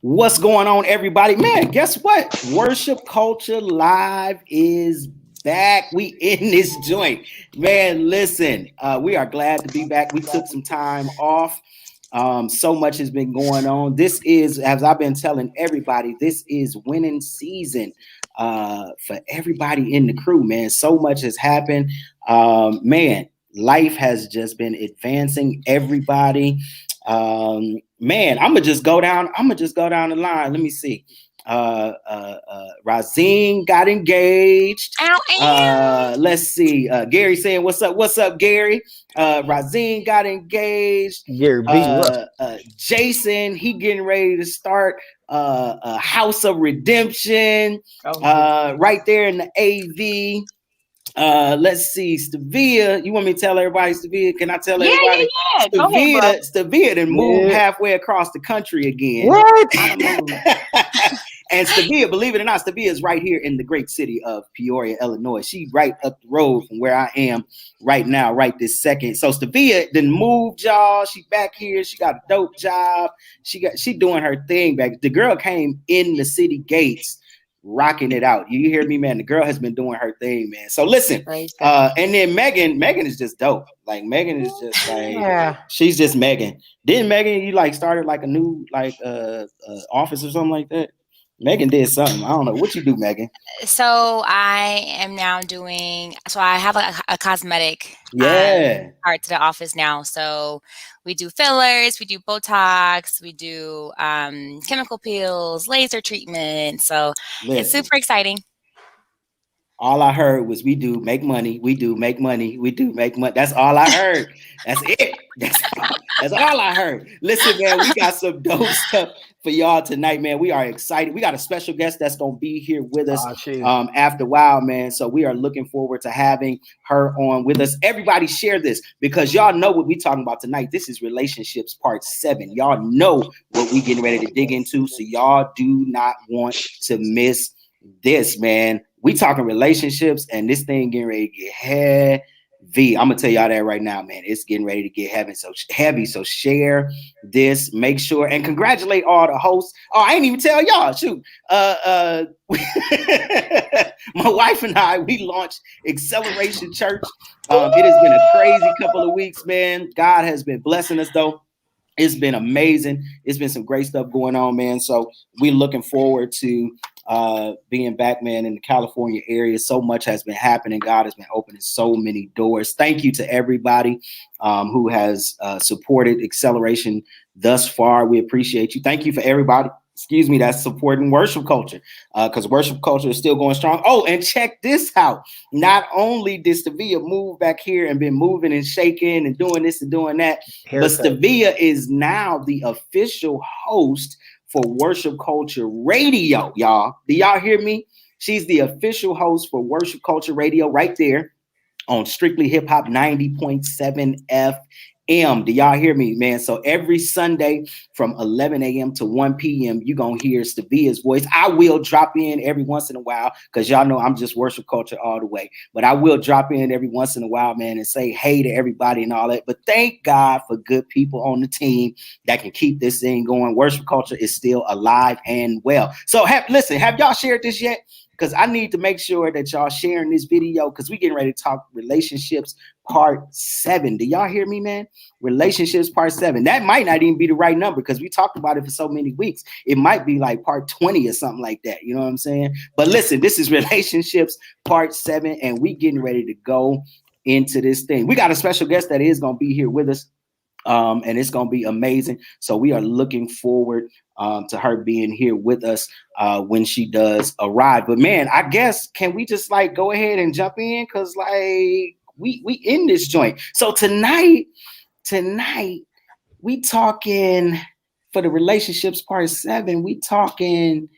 What's going on, everybody? Man, guess what? Worship Culture Live is back. We in this joint. Man, listen, we are glad to be back. We took some time off. So much has been going on. This is, as I've been telling everybody, this is winning season for everybody in the crew, man. So much has happened. Man, life has just been advancing everybody. Man, I'm gonna just go down the line. Let me see. Razine got engaged. Ow, ow. Let's see. Gary saying, "What's up? What's up, Gary?" Razine got engaged. Gary B, Jason, he getting ready to start a House of Redemption. Right there in the AV. Let's see, Stavia. You want me to tell everybody, Stavia? Can I tell everybody? Yeah. Go ahead, Stavia done moved halfway across the country again. What? And Stavia, believe it or not, Stavia is right here in the great city of Peoria, Illinois. She's right up the road from where I am right now, right this second. So Stavia done moved, y'all. She back here. She got a dope job. She doing her thing back. The girl came in the city gates, rocking it out. You hear me, man? The girl has been doing her thing, man. So listen, and then Megan is just dope. Like Megan is just like, she's just Megan. Didn't Megan, you like started like a new office or something like that? Megan did something. I don't know what you do, Megan. So I am now doing. So I have a cosmetic part to the office now. So we do fillers, we do Botox, we do chemical peels, laser treatment. So it's super exciting. All I heard was we do make money, we do make money, we do make money. That's all I heard. That's it. That's all I heard. Listen, man, we got some dope stuff for y'all tonight, man. We are excited. We got a special guest that's going to be here with us after a while, man. So we are looking forward to having her on with us. Everybody share this because y'all know what we're talking about tonight. This is Relationships Part 7. Y'all know what we getting ready to dig into. So y'all do not want to miss this, man. We talking relationships and this thing getting ready to get heavy. I'm gonna tell y'all that right now, man. It's getting ready to get heavy. So share this, make sure, and congratulate all the hosts. Oh, I ain't even tell y'all. Shoot. My wife and I, we launched Acceleration Church. It has been a crazy couple of weeks, man. God has been blessing us though. It's been amazing. It's been some great stuff going on, man. So we're looking forward to being back, man, in the California area. So much has been happening. God has been opening so many doors. Thank you to everybody who has supported Acceleration thus far. We appreciate you. Thank you for everybody, that's supporting worship culture, because worship culture is still going strong. Oh, and check this out. Not only did Stavia move back here and been moving and shaking and doing this and doing that, but Stavia is now the official host for Worship Culture Radio, y'all. Do y'all hear me? She's the official host for Worship Culture Radio right there on Strictly Hip Hop 90.7 FM. Do y'all hear me, man? So every Sunday from 11 a.m. to 1 p.m., you're going to hear Stavia's voice. I will drop in every once in a while because y'all know I'm just worship culture all the way. But I will drop in every once in a while, man, and say hey to everybody and all that. But thank God for good people on the team that can keep this thing going. Worship culture is still alive and well. So listen, have y'all shared this yet? Because I need to make sure that y'all sharing this video because we getting ready to talk relationships part 7. Do y'all hear me, man? Relationships part 7. That might not even be the right number because we talked about it for so many weeks. It might be like part 20 or something like that. You know what I'm saying? But listen, this is Relationships part 7, and we getting ready to go into this thing. We got a special guest that is going to be here with us. And it's going to be amazing. So we are looking forward to her being here with us when she does arrive. But man, I guess, can we just like go ahead and jump in? Because like we in this joint. So tonight, we talking for the Relationships Part 7. We talking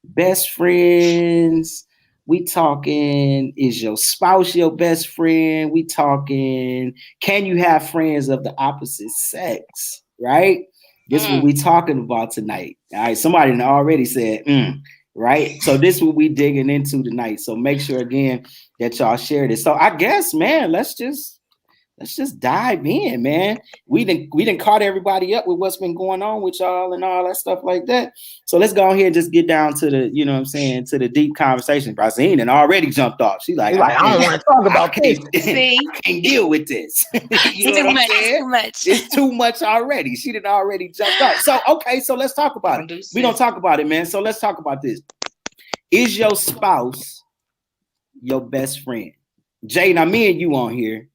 best friends. We talking, is your spouse your best friend? We talking, can you have friends of the opposite sex? Right? This is what we talking about tonight. All right. Somebody already said, right? So this is what we digging into tonight. So make sure again that y'all share this. So I guess, man, let's let's just dive in, man. We didn't caught everybody up with what's been going on with y'all and all that stuff like that. So let's go ahead and just get down to the, you know what I'm saying, to the deep conversation. Brazine and already jumped off. She's like, I don't want to talk about this. I can't deal with this. You know what I'm saying? Too much. It's too much already. She did already jumped off. So okay, so let's talk about it. We don't talk about it, man. So let's talk about this. Is your spouse your best friend? Jay, now me and you on here.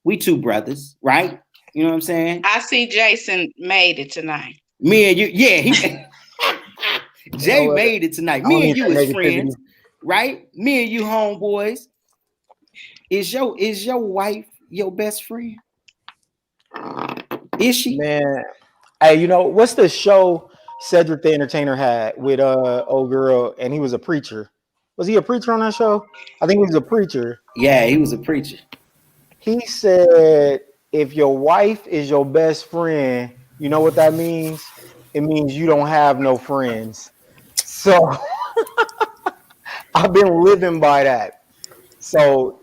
We two brothers, right? You know what I'm saying? I see Jason made it tonight. Me and you, yeah. Jay made it tonight. Me and you is friends, right? Me and you homeboys. Is your wife your best friend? Is she? Man, hey, you know what's the show Cedric the Entertainer had with old girl, and he was a preacher. Was he a preacher on that show? I think he was a preacher. Yeah, he was a preacher. He said, if your wife is your best friend, you know what that means? It means you don't have no friends. So I've been living by that. So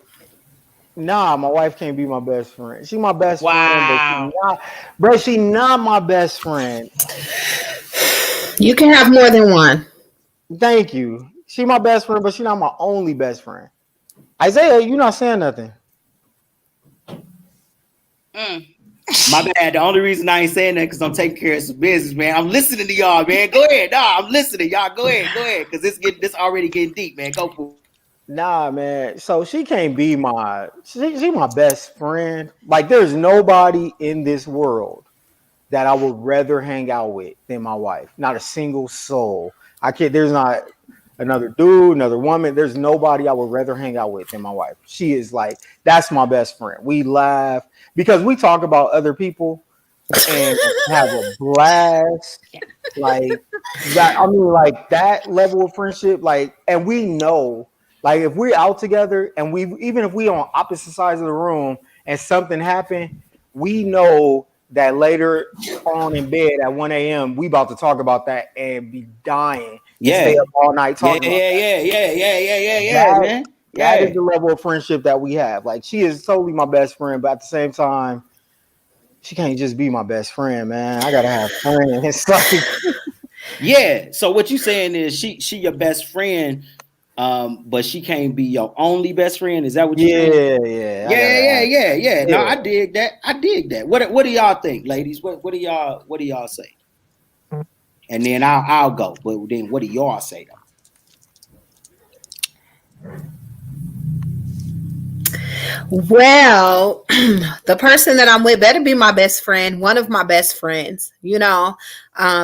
nah, my wife can't be my best friend. She's my best friend, but she's not my best friend. You can have more than one. Thank you. She's my best friend, but she's not my only best friend. Isaiah, you're not saying nothing. My bad. The only reason I ain't saying that because I'm taking care of some business, man. I'm listening to y'all, man. Go ahead. Nah, I'm listening. Y'all go ahead. Because this already getting deep, man. Go for it. Nah, man. So she can't be she's my best friend. Like, there's nobody in this world that I would rather hang out with than my wife. Not a single soul. There's not another dude, another woman. There's nobody I would rather hang out with than my wife. She is like, that's my best friend. We laugh because we talk about other people and have a blast. Like that. I mean, like that level of friendship. Like, and we know, like, if we're out together and even if we on opposite sides of the room and something happened, we know that later on in bed at 1 a.m. we about to talk about that and be dying. Yeah, stay up all night talking. Yeah, man. That is the level of friendship that we have. Like, she is totally my best friend, but at the same time, she can't just be my best friend, man. I gotta have friends. It's like, yeah. So what you saying is she your best friend, but she can't be your only best friend. Is that what you saying? Yeah. No, I dig that. What do y'all think, ladies? What do y'all say? And then I'll go. But then what do y'all say though? Well, the person that I'm with better be my best friend, one of my best friends, you know,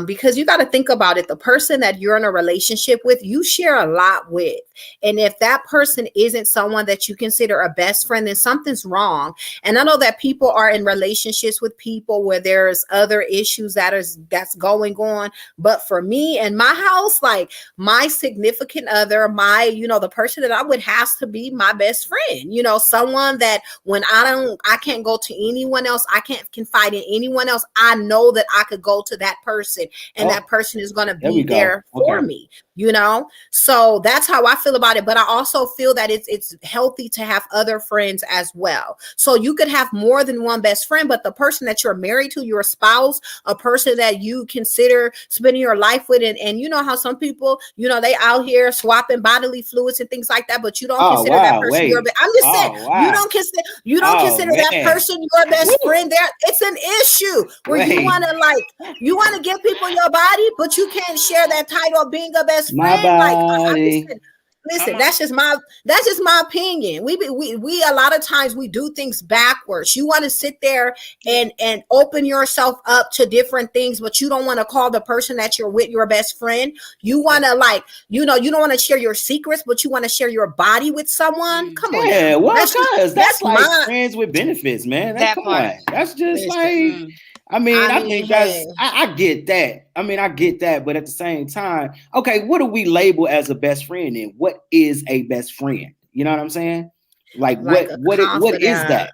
because you got to think about it. The person that you're in a relationship with, you share a lot with. And if that person isn't someone that you consider a best friend, then something's wrong. And I know that people are in relationships with people where there's other issues that's going on. But for me and my house, like my significant other, the person that I would has to be my best friend, you know, someone that when I can't go to anyone else, I can't confide in anyone else. I know that I could go to that person and that person is going to be there for me, you know? So that's how I feel about it. But I also feel that it's healthy to have other friends as well. So you could have more than one best friend, but the person that you're married to, your spouse, a person that you consider spending your life with, and you know how some people, you know, they out here swapping bodily fluids and things like that, but you don't consider that person your best. I'm just saying, you don't consider that person your best friend. There, it's an issue where you want to give people your body, but you can't share that title of being a best friend. Like, listen, that's just my opinion. We a lot of times we do things backwards. You want to sit there and open yourself up to different things, but you don't want to call the person that you're with your best friend. You want to you don't want to share your secrets, but you want to share your body with someone. Come on. Yeah, well, that's like friends with benefits, man. Come on. That's just like. I think I get that. I get that, but at the same time, okay, what do we label as a best friend then? What is a best friend? You know what I'm saying? Like what is that?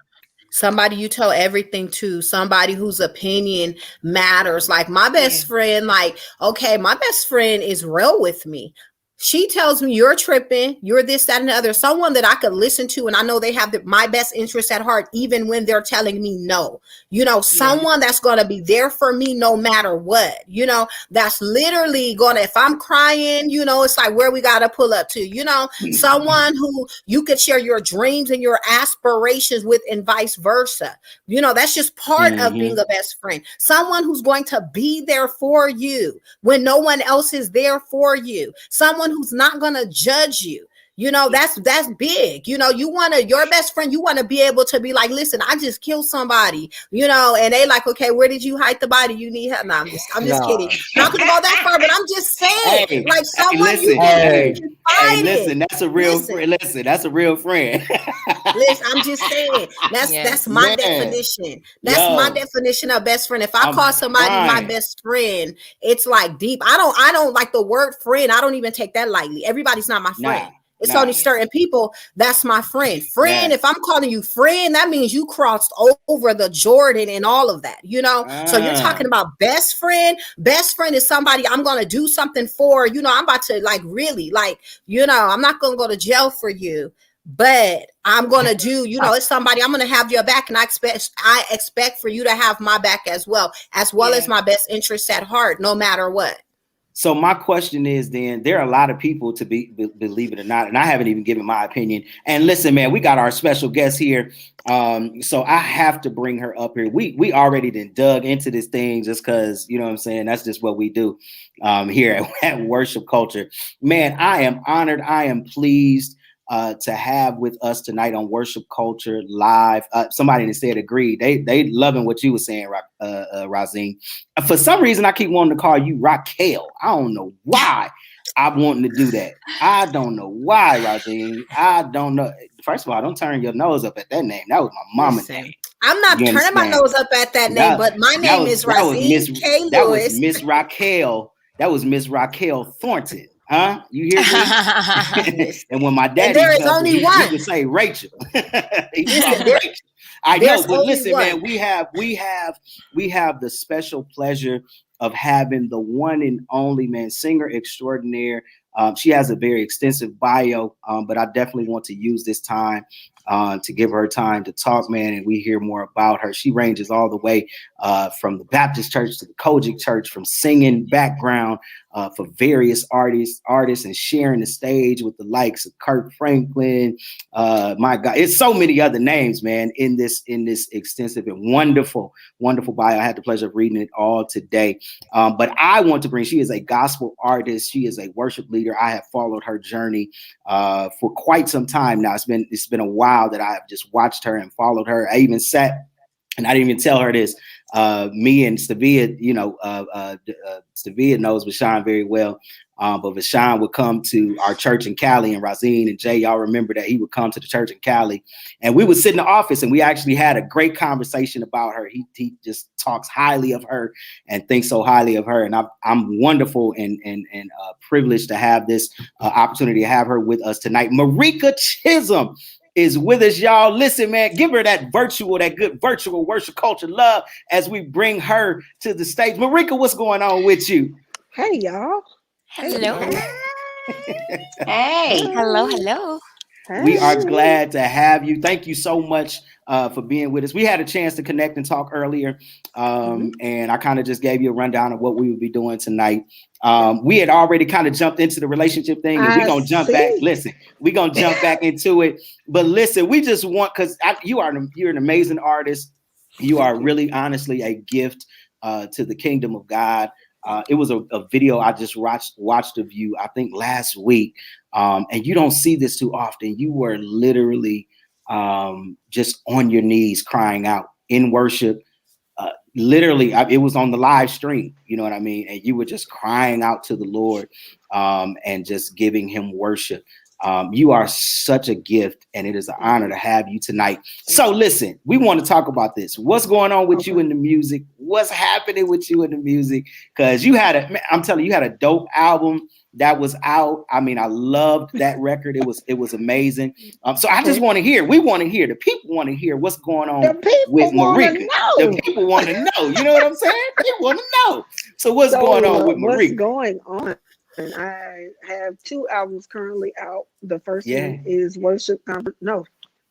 Somebody you tell everything to, somebody whose opinion matters. Like my best friend, my best friend is real with me. She tells me you're tripping, you're this, that, and the other. Someone that I could listen to, and I know they have my best interest at heart, even when they're telling me no. You know, someone that's going to be there for me no matter what. You know, that's literally going to, if I'm crying, you know, it's like where we got to pull up to, you know, someone who you could share your dreams and your aspirations with, and vice versa. You know, that's just part of being a best friend. Someone who's going to be there for you when no one else is there for you. Someone who's not going to judge you. You know, that's big. You know, you want to, your best friend, you want to be able to be like, listen, I just killed somebody, you know, and they like, okay, where did you hide the body? You need help. No, I'm just kidding. Not gonna go that far, but I'm just saying, like someone you can listen, that's a real friend. Listen, that's a real friend. Listen, I'm just saying, that's my definition. That's my definition of best friend. If I call somebody my best friend, it's like deep. I don't like the word friend. I don't even take that lightly. Everybody's not my friend. It's only certain people that's my friend. Friend, if I'm calling you friend, that means you crossed over the Jordan and all of that, you know? So you're talking about best friend. Best friend is somebody I'm going to do something for, you know, I'm about to like really like, you know, I'm not going to go to jail for you, but I'm going to do, you know, it's somebody I'm going to have your back, and I expect for you to have my back as well as my best interests at heart, no matter what. So my question is then, there are a lot of people to believe it or not, and I haven't even given my opinion. And listen, man, we got our special guest here. So I have to bring her up here. We already dug into this thing just because, you know what I'm saying? That's just what we do here at Worship Culture. Man, I am honored. I am pleased to have with us tonight on Worship Culture Live. Somebody that said agreed. They loving what you were saying, Razine. For some reason, I keep wanting to call you Raquel. I don't know why I'm wanting to do that. I don't know why, Razine. I don't know. First of all, don't turn your nose up at that name. That was my mama's name. I'm not turning my nose up at that name, but my name is Razine K. Lewis. That was Miss Raquel. That was Miss Raquel Thornton. Huh? You hear me? And when my daddy, there is only one. He would say Rachel. Rachel. I know, but listen, man, we have the special pleasure of having the one and only, man, singer extraordinaire. She has a very extensive bio, but I definitely want to use this time to give her time to talk, man, and we hear more about her. She ranges all the way from the Baptist church to the Kojic church, from singing background for various artists and sharing the stage with the likes of Kirk Franklin. My God, it's so many other names, man, in this extensive and wonderful bio. I had the pleasure of reading it all today. But I want to bring, she is a gospel artist. She is a worship leader. I have followed her journey for quite some time now. It's been a while that I have just watched her and followed her. I even sat, and I didn't even tell her this. Me and Stavia, you know, Stavia knows Vashawn very well. But Vashawn would come to our church in Cali, and Razine and Jay, y'all remember that he would come to the church in Cali, and we would sit in the office, and we actually had a great conversation about her. He just talks highly of her and thinks so highly of her, and I'm wonderful and privileged to have this opportunity to have her with us tonight. MARICA CHISOLM is with us, y'all. Listen, man, give her that good virtual worship culture love as we bring her to the stage. MARICA, what's going on with you? Hey, y'all. Hello. Hey. Hello. We are glad to have you. Thank you so much for being with us. We had a chance to connect and talk earlier, and I kind of just gave you a rundown of what we would be doing tonight. We had already kind of jumped into the relationship thing, and we're going to jump back. Listen, we're going to jump back into it. But listen, we just want, because you're an amazing artist. You are really, honestly, a gift to the kingdom of God. It was a video I just watched of you, I think last week. And you don't see this too often. You were literally just on your knees crying out in worship. Literally, it was on the live stream, you know what I mean? And you were just crying out to the Lord and just giving him worship. You are such a gift, and it is an honor to have you tonight. So listen, we want to talk about this. What's going on with you in the music? What's happening with you in the music? Because I'm telling you, you had a dope album that was out. I mean, I loved that record. It was amazing. So I just want to hear. We want to hear. The people want to hear what's going on with MARICA. The people want to know. You know what I'm saying? People want to know. So what's going on with MARICA? What's going on? and I have 2 albums currently out. The first Yeah. one is Worship No,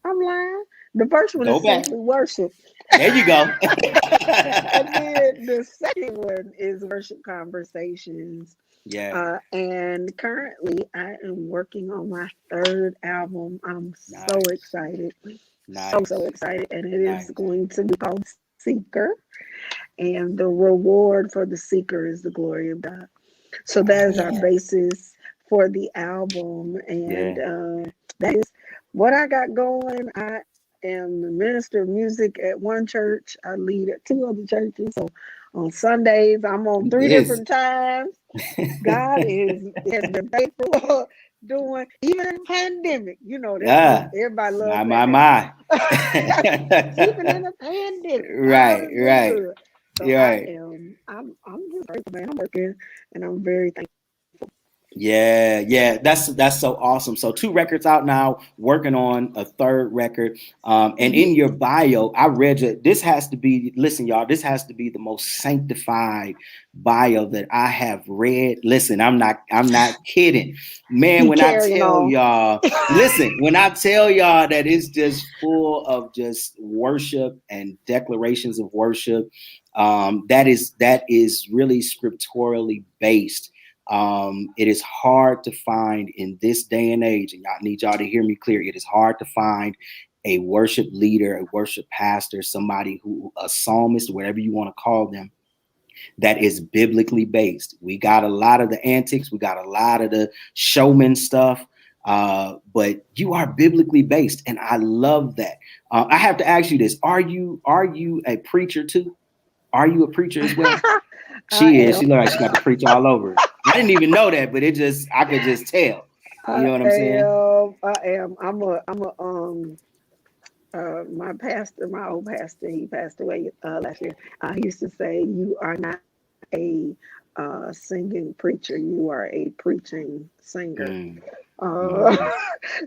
I'm lying. The first one Go is back. Simply Worship. There you go. And then the second one is Worship Conversations. Yeah. And currently I am working on my 3rd album. I'm so Nice. excited. Nice. So excited. And it Nice. is going to be called Seeker. And the reward for the seeker is the glory of God. So that is our basis for the album. And that is what I got going. I am the minister of music at one church. I lead at 2 other churches. So on Sundays, I'm on 3 different times. God has been faithful doing, even in the pandemic. You know, everybody loves my. Even in a pandemic. Right. So I'm just grateful, man. I'm working and I'm very thankful. Yeah. That's so awesome. So 2 records out now, working on a 3rd record. And in your bio, I read you. This has to be, listen, y'all, this has to be the most sanctified bio that I have read. Listen, I'm not kidding. Man, when I tell y'all, listen, when I tell y'all that it's just full of just worship and declarations of worship, that is really scripturally based. It is hard to find in this day and age, and I need y'all to hear me clear. It is hard to find a worship leader, a worship pastor, somebody a psalmist, whatever you want to call them, that is biblically based. We got a lot of the antics, we got a lot of the showman stuff, but you are biblically based, and I love that. I have to ask you this: Are you a preacher too? Are you a preacher as well? She is. She looks like she got to preach all over. I didn't even know that, but I could just tell. You know what I'm saying? I am. My pastor, my old pastor, he passed away last year. He used to say, "You are not a singing preacher. You are a preaching singer."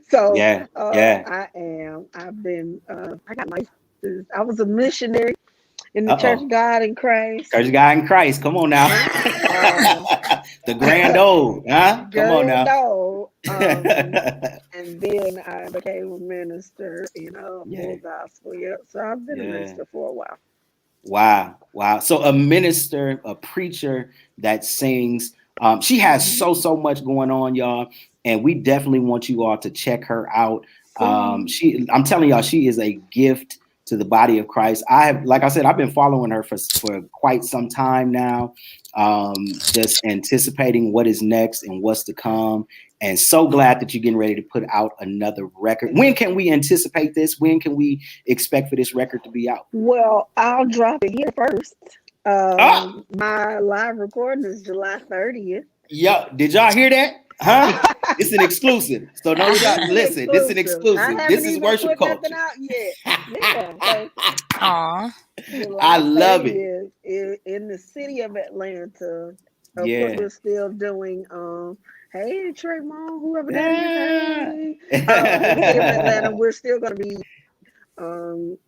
So I am. I've been. I got my. I was a missionary in the Church of God in Christ. Church of God in Christ. Come on now. The grand old, huh? Come on now. And then I became a minister in full gospel. Yeah. So I've been a minister for a while. Wow. So a minister, a preacher that sings. She has so much going on, y'all. And we definitely want you all to check her out. I'm telling y'all, she is a gift to the body of Christ. Like I said, I've been following her for quite some time now, just anticipating what is next and what's to come. And so glad that you're getting ready to put out another record. When can we anticipate this? When can we expect for this record to be out? Well, I'll drop it here first. My live recording is July 30th. Yo, did y'all hear that? Huh? It's an exclusive. So no, listen, this is an exclusive. This is worship culture. Out yet. Yeah. Aww. I love it. In the city of Atlanta. Of course, we're still doing hey Trayvon, whoever that is. Hey. In the city of Atlanta, we're still gonna be kind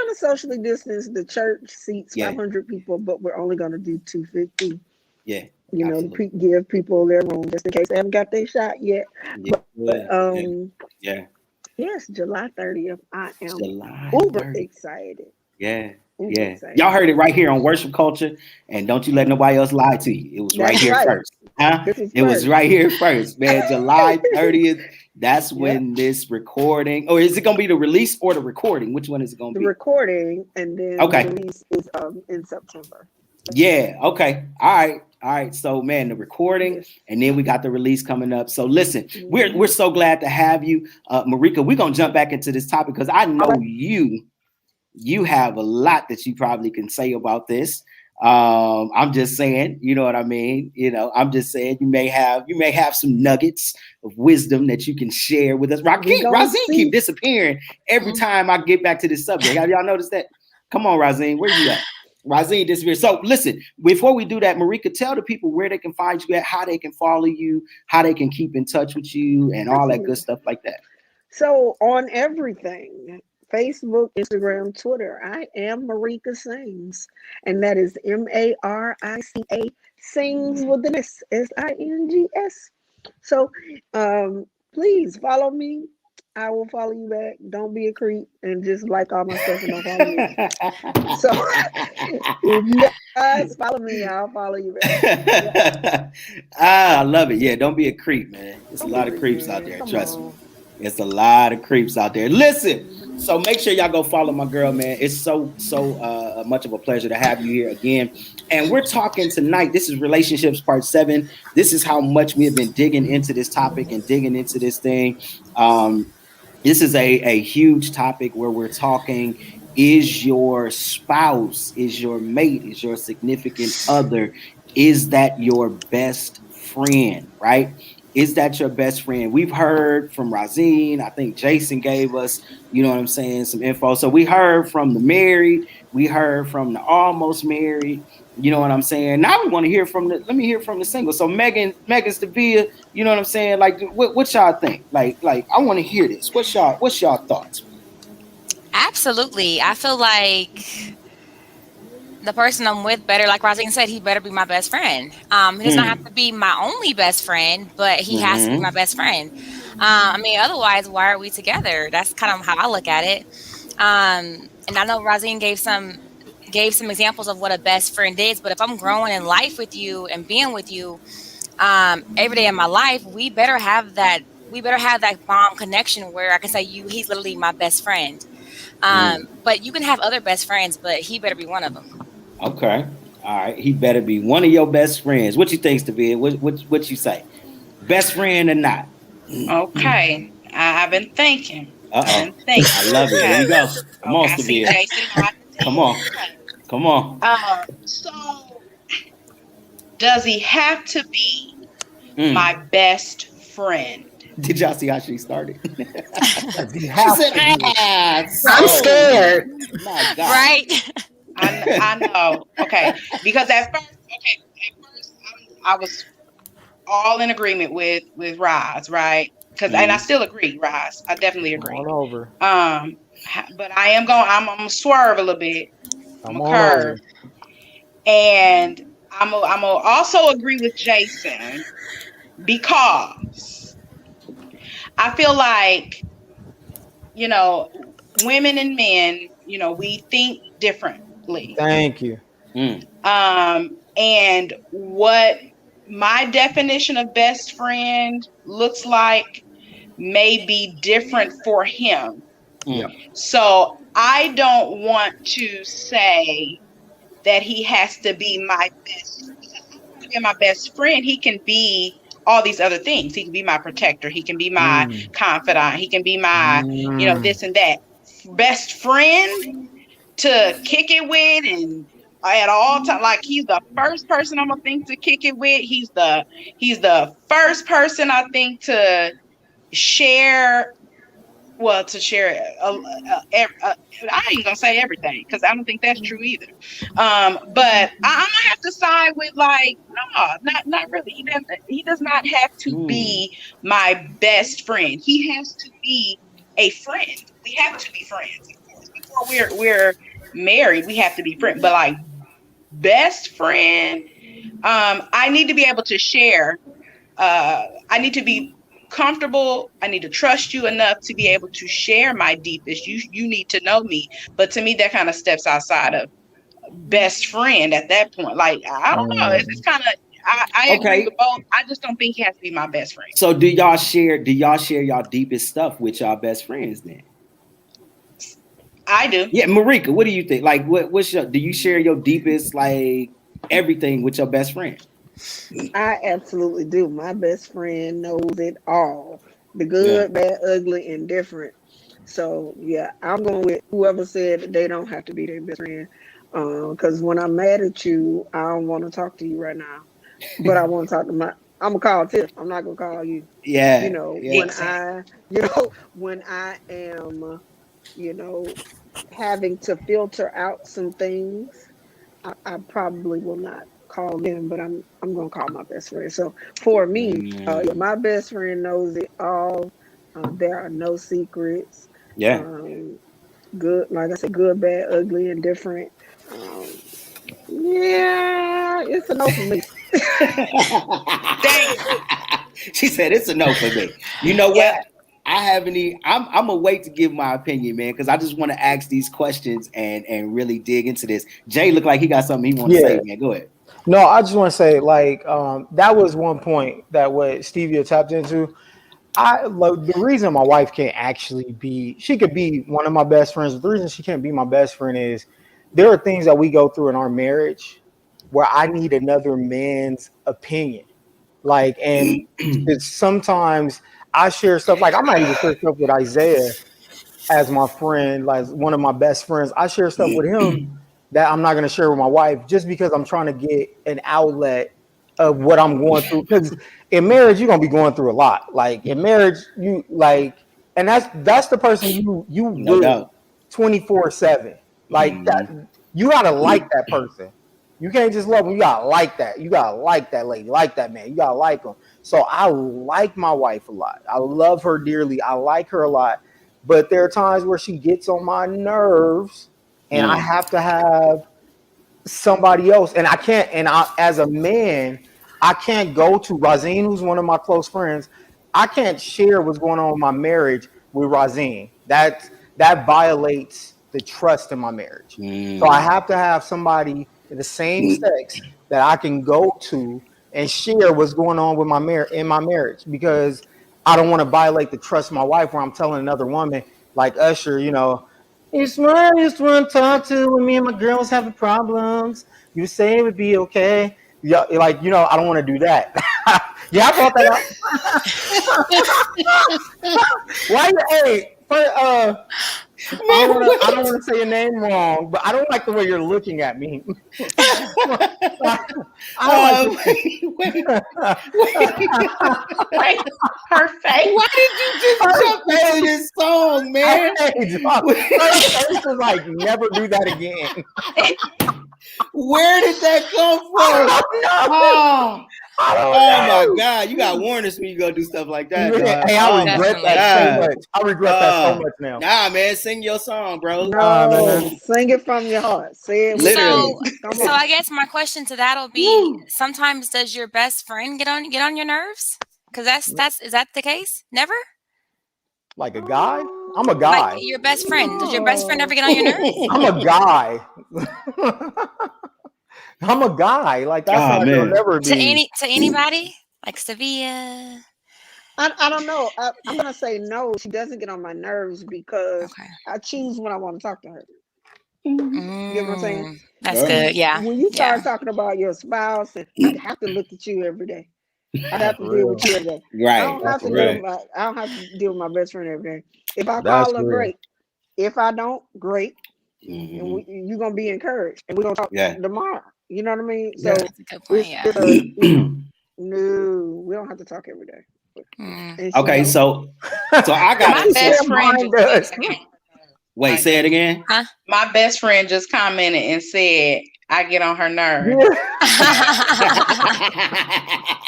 of socially distanced. The church seats 500 people, but we're only gonna do 250. Yeah. You know, to give people their room just in case they haven't got their shot yet. Yes, July 30th. I am uber excited. Yeah. Y'all heard it right here on Worship Culture, and don't you let nobody else lie to you. It was right here first. Huh? It was right here first, man. July 30th. That's when this recording. Oh, is it gonna be the release or the recording? Which one is it gonna be? The recording, and then the release is in September. Yeah. Okay. All right. So, man, the recording, and then we got the release coming up. So, listen, we're so glad to have you, MARICA. We're gonna jump back into this topic because I know you have a lot that you probably can say about this. I'm just saying, you know what I mean? I'm just saying you may have some nuggets of wisdom that you can share with us. Razine keep disappearing every time I get back to this subject. Have y'all noticed that? Come on, Razine, where you at? Razine disappeared. So listen, before we do that, MARICA, tell the people where they can find you at, how they can follow you, how they can keep in touch with you, and all that good stuff like that. So on everything, Facebook, Instagram, Twitter, I am MARICA Sings, and that is MARICA sings with an S, S-I-N-G-S. So please follow me. I will follow you back. Don't be a creep and just like all my stuff and don't follow me. So if you guys follow me, I'll follow you back. Yeah. I love it. Yeah, don't be a creep, man. There's a lot of creeps out there. Trust me. It's a lot of creeps out there. Listen, so make sure y'all go follow my girl, man. It's so much of a pleasure to have you here again. And we're talking tonight. This is Relationships Part 7. This is how much we have been digging into this topic and digging into this thing. This is a huge topic where we're talking, is your spouse, is your mate, is your significant other, is that your best friend, right? Is that your best friend? We've heard from Razine. I think Jason gave us, you know what I'm saying, some info. So we heard from the married. We heard from the almost married. You know what I'm saying? Now we want to hear from let me hear from the single. So Megan Stavia, you know what I'm saying? Like, what y'all think? Like, I want to hear this. What's y'all thoughts? Absolutely. I feel like the person I'm with better, like Rosine said, he better be my best friend. He does not have to be my only best friend, but he has to be my best friend. I mean, otherwise, why are we together? That's kind of how I look at it. And I know Rosine gave some examples of what a best friend is, but if I'm growing in life with you and being with you every day of my life, we better have that bond connection where I can say he's literally my best friend. But you can have other best friends, but he better be one of them. Okay. All right. He better be one of your best friends. What you think, Stavia? What you say? Best friend or not? Okay. I've been thinking. I love it. Here we go. Come on, Stavia. Come on. Come on. So does he have to be my best friend? Did y'all see how she started? She said, I'm scared. My God. Right? I know. Okay. Because at first I was all in agreement with Roz, right? Because and I still agree, Roz. I definitely agree. all over. But I'm gonna swerve a little bit. I'm gonna curve. Over. And I'm gonna also agree with Jason because I feel like, you know, women and men, you know, we think differently. Thank you. And what my definition of best friend looks like may be different for him. So I don't want to say that he has to be my best friend. He can be all these other things. He can be my protector. He can be my confidant. He can be my, you know, this and that. Best friend to kick it with and at all times, like he's the first person I'm gonna think to kick it with. He's the first person I think to share. Well, to share, I ain't gonna say everything because I don't think that's true either. But I'm gonna have to side with like, no, not really. He does not have to be my best friend. He has to be a friend. We have to be friends, of course. Before we're married, we have to be friends. But like best friend, I need to be able to share. I need to be comfortable. I need to trust you enough to be able to share my deepest. You need to know me. But to me, that kind of steps outside of best friend at that point. Like, I don't know. It's kind of, I agree with both. I just don't think he has to be my best friend. So do y'all share y'all deepest stuff with y'all best friends then? I do. Yeah, Marika, what do you think? Like, do you share your deepest, like, everything with your best friend? I absolutely do. My best friend knows it all. The good, bad, ugly, and different. So yeah, I'm going with whoever said that they don't have to be their best friend. Because when I'm mad at you, I don't want to talk to you right now. But I want to talk to I'm gonna call Tiff. I'm not gonna call you. Yeah. You know, when I am, you know, having to filter out some things, I probably will not call them, but I'm gonna call my best friend. So for me, my best friend knows it all. There are no secrets. Yeah. Good, like I said, good, bad, ugly, and different. Yeah, It's a no for me. She said it's a no for me. You know what? I haven't even, I'm gonna wait to give my opinion, man, because I just want to ask these questions and really dig into this. Jay looked like he got something he want to say, man. Go ahead. No, I just want to say, like, that was one point that what Stevia tapped into. I like the reason my wife can't actually be, she could be one of my best friends, but the reason she can't be my best friend is there are things that we go through in our marriage where I need another man's opinion. Like, and it's sometimes I share stuff, like I might even share stuff with Isaiah as my friend, like one of my best friends. I share stuff with him that I'm not going to share with my wife just because I'm trying to get an outlet of what I'm going through. Because in marriage, you're going to be going through a lot. Like in marriage, you like, and that's the person you No with doubt. 24/7. Like that, you got to like that person. You can't just love them. You got to like that. You got to like that lady, like that man. You got to like them. So I like my wife a lot. I love her dearly. I like her a lot. But there are times where she gets on my nerves and I have to have somebody else. And I can't, and as a man, I can't go to Razine, who's one of my close friends. I can't share what's going on in my marriage with Razine. That violates the trust in my marriage. So I have to have somebody in the same sex that I can go to and share what's going on with in my marriage, because I don't want to violate the trust of my wife where I'm telling another woman like Usher, it's one I just want to talk to when me and my girls having problems. You say it would be okay. Yeah, like, I don't want to do that. Yeah, I brought that up. Why? Hey, I don't want to say your name wrong, but I don't like the way you're looking at me. Wait. Her face. Why did you just jump into this song, man? First was like, never do that again. Where did that come from? Oh my God! You got warnings when you go do stuff like that. Hey, I regret that so much. I regret that so much now. Nah, man, sing your song, bro. No, sing it from your heart. Say it literally. So I guess my question to that will be: sometimes does your best friend get on your nerves? Because is that the case? Never. Like a guy? I'm a guy. Like your best friend. Does your best friend ever get on your nerves? I'm a guy. I'm a guy. Like that's how it'll never be. To anybody? Like Sevilla? I don't know. I'm gonna say no. She doesn't get on my nerves because I choose when I want to talk to her. You know what I'm saying? That's good. Yeah. When you start talking about your spouse, and I have to look at you every day. I have to deal with you every day. Right. I don't have to deal with my best friend every day. If I call her, great. If I don't, great. And you're gonna be encouraged, and we're gonna talk tomorrow. You know what I mean? So that's a good point. No, we don't have to talk every day. Okay, so I got my best friend. Wait, say it again. Huh? My best friend just commented and said, "I get on her nerves."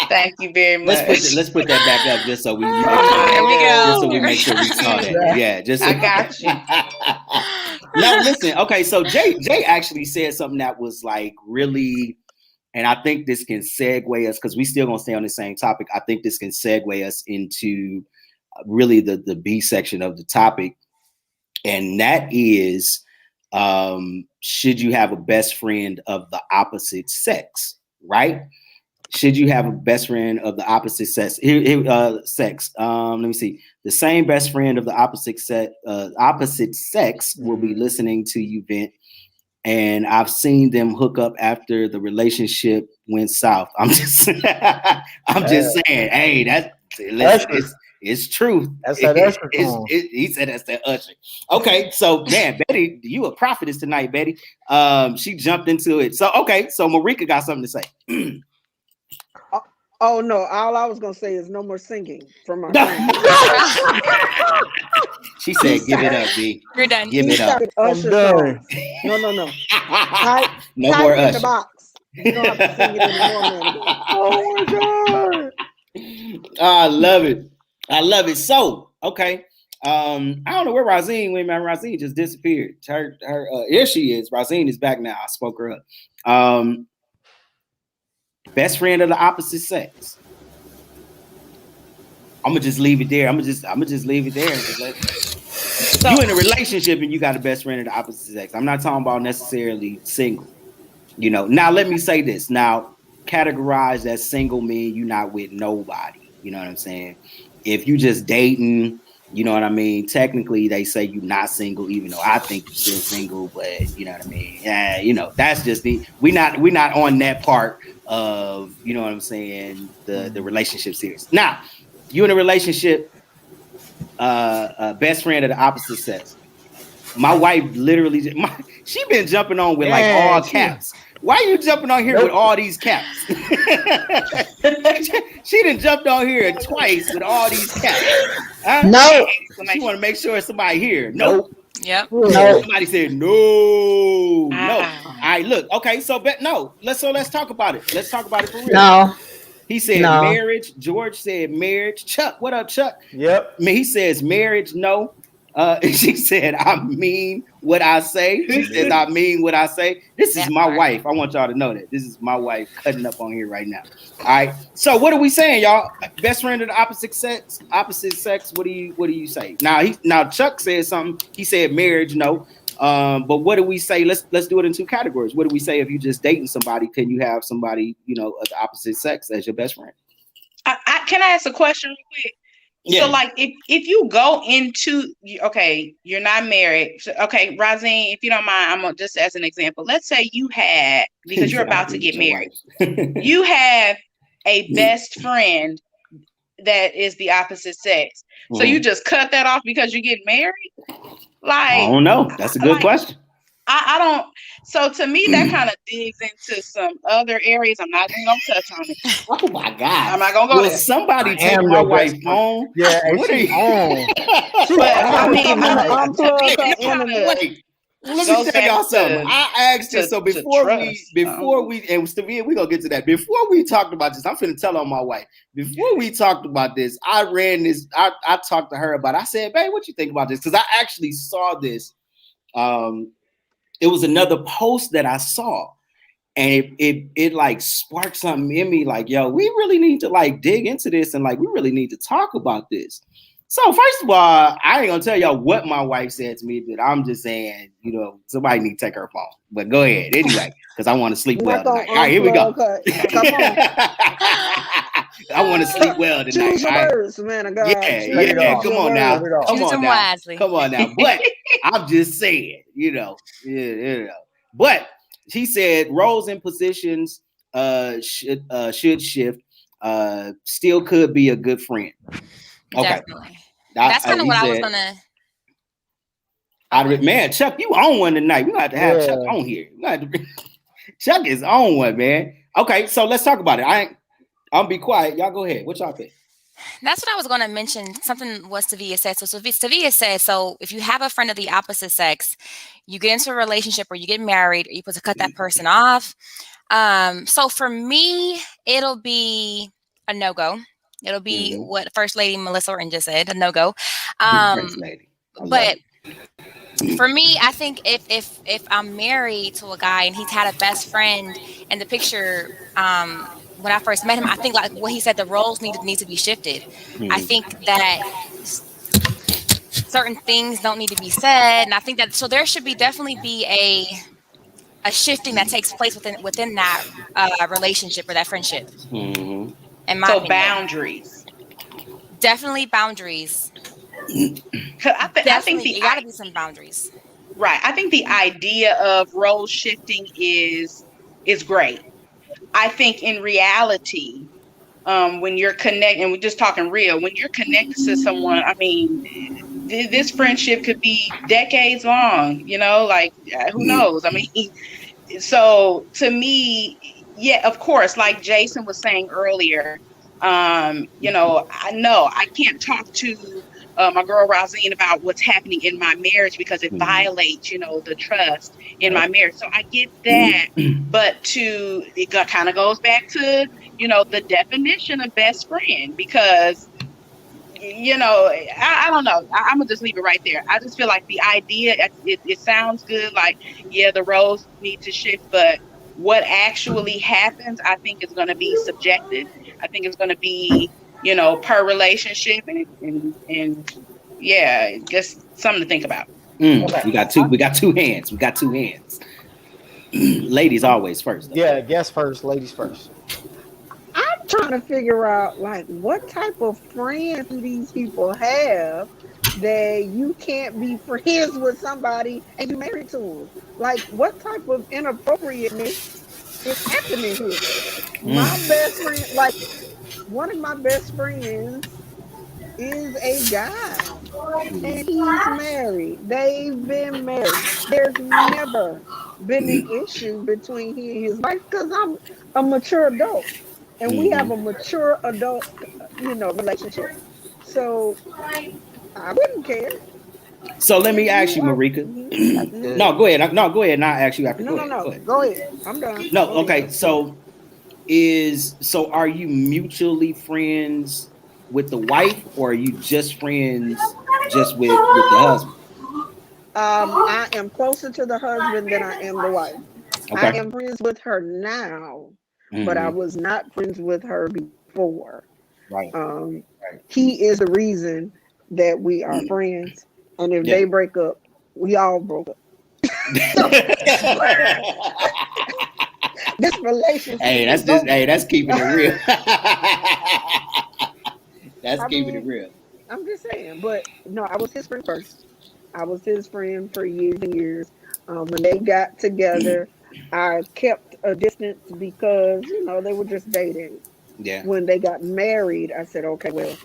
Thank you very much. Let's put that back up just so we make sure we saw that. Yeah, I got you. Now listen, okay, so Jay actually said something that was like really, and I think this can segue us because we still gonna stay on the same topic. I think this can segue us into really the B section of the topic, and that is, should you have a best friend of the opposite sex, right? Should you have a best friend of the opposite sex? Let me see. The same best friend of the opposite sex will be listening to you vent, and I've seen them hook up after the relationship went south. I'm just saying. Hey, it's truth. That's that Usher song. He said that's that Usher. Okay, so man, Betty, you a prophetess tonight, Betty. She jumped into it. So Marika got something to say. Oh no! All I was gonna say is no more singing from my friend. She said, "Give it up, B. You're done. Give it up." Usher songs. No. No more Usher. In the box. You don't have to sing it anymore, man. Oh my God! I love it. So okay. I don't know where Razine went, man. Razine just disappeared. Her here she is. Razine is back now. I spoke her up. best friend of the opposite sex. I'm gonna just leave it there. I'm gonna just leave it there. So, you in a relationship and you got a best friend of the opposite sex. I'm not talking about necessarily single. You know. Now let me say this. Now categorize that single mean you not with nobody. You know what I'm saying? If you just dating, you know what I mean? Technically, they say you're not single, even though I think you're still single. But you know what I mean? You know, that's just we're not on that part of, you know what I'm saying, the relationship series. Now, you in a relationship, best friend of the opposite sex. My wife literally, she been jumping on with like all caps. Why are you jumping on here with all these caps? She done jumped on here twice with all these caps. No. She want to make sure it's somebody here. Nope. Yep. No. Somebody said no. No. All right, look. Okay, so let's talk about it. Let's talk about it for real. No. He said marriage. George said marriage. Chuck, what up, Chuck? Yep. I mean, he says marriage. No. She said, I mean what I say. She says, I mean what I say. This is my wife. I want y'all to know that. This is my wife cutting up on here right now. All right. So what are we saying, y'all? Best friend of the opposite sex? What do you say? Now Chuck said something. He said marriage, no. But what do we say? Let's do it in two categories. What do we say if you just dating somebody? Can you have somebody, you know, of the opposite sex as your best friend? Can I ask a question real quick? Yeah. So like if you go into, okay, you're not married. So, okay, Razine, if you don't mind, I'm gonna just as an example. Let's say you had, because you're about to get married, you have a best friend that is the opposite sex. So you just cut that off because you get married? Like, I don't know. That's a good question. I don't. So to me, that kind of digs into some other areas. I'm not even gonna touch on it. Oh my God! I'm not gonna go there. Somebody take my wife home. Yeah, what are you on? I mean, let me tell y'all something. I asked this. So before we and Stavia, we gonna get to that. Before we talked about this, I'm finna tell on my wife. Before we talked about this, I ran this. I talked to her about it. I said, babe, what you think about this? Because I actually saw this. It was another post that I saw, and it like sparked something in me. Like, yo, we really need to like dig into this, and like we really need to talk about this. So first of all, I ain't gonna tell y'all what my wife said to me, but I'm just saying, you know, somebody need to take her phone. But go ahead anyway, because I want to sleep well tonight. All right, here we go. Come on. I want to sleep well tonight. Choose your words, man of God. Yeah. Come on now. Wisely. Come on now. But I'm just saying, you know. But he said roles and positions should shift. Still could be a good friend. Okay. Definitely. That's kind of what I was gonna. Man, Chuck, you on one tonight. We're gonna have to have Chuck on here. Chuck is on one, man. Okay, so let's talk about it. I'll be quiet. Y'all go ahead. What y'all think? That's what I was going to mention. Something what Stavia said. So Stavia said, so if you have a friend of the opposite sex, you get into a relationship or you get married, or you supposed to cut that person off. So for me, it'll be a no-go. It'll be what First Lady Melissa Orton just said, a no-go. First Lady. But for me, I think if I'm married to a guy and he's had a best friend in the picture, when I first met him, I think like what he said, the roles need to be shifted. I think that certain things don't need to be said, and I think that so there should definitely be a shifting that takes place within that relationship or that friendship. Mm-hmm. So boundaries, definitely boundaries. I think there got to be some boundaries. Right. I think the idea of role shifting is great. I think in reality, when you're connected, and we're just talking real, when you're connected to someone, I mean, this friendship could be decades long, you know, like who knows? I mean, so to me, yeah, of course, like Jason was saying earlier, you know, I can't talk to my girl Razine about what's happening in my marriage because it violates, you know, the trust in my marriage. So I get that, but it kind of goes back to, you know, the definition of best friend, because, you know, I don't know. I'm gonna just leave it right there. I just feel like the idea, it sounds good. Like, yeah, the roles need to shift, but what actually happens, I think is going to be subjective. I think it's going to be, you know, per relationship, and yeah, just something to think about. Okay. We got two hands. We got two hands. Ladies always first. Though. Yeah, guess first, ladies first. I'm trying to figure out like what type of friends do these people have that you can't be friends with somebody and you married to them? Like what type of inappropriateness is happening here? My best friend, like one of my best friends is a guy and he's married. They've been married. There's never been an issue between he and his wife because I'm a mature adult and we have a mature adult, relationship. So I wouldn't care. So let me ask you, Marika. No, go ahead. No, go ahead. And I'll ask you after. No, go ahead. I'm done. No, okay. So are you mutually friends with the wife, or are you just friends just with the husband? I am closer to the husband than I am the wife. Okay. I am friends with her now, but I was not friends with her before. Right. He is the reason that we are friends, and if they break up, we all broke up. This relationship. That's keeping it real. Keeping it real. I'm just saying, but no, I was his friend first. I was his friend for years and years. When they got together, I kept a distance because they were just dating. Yeah. When they got married, I said, okay, well,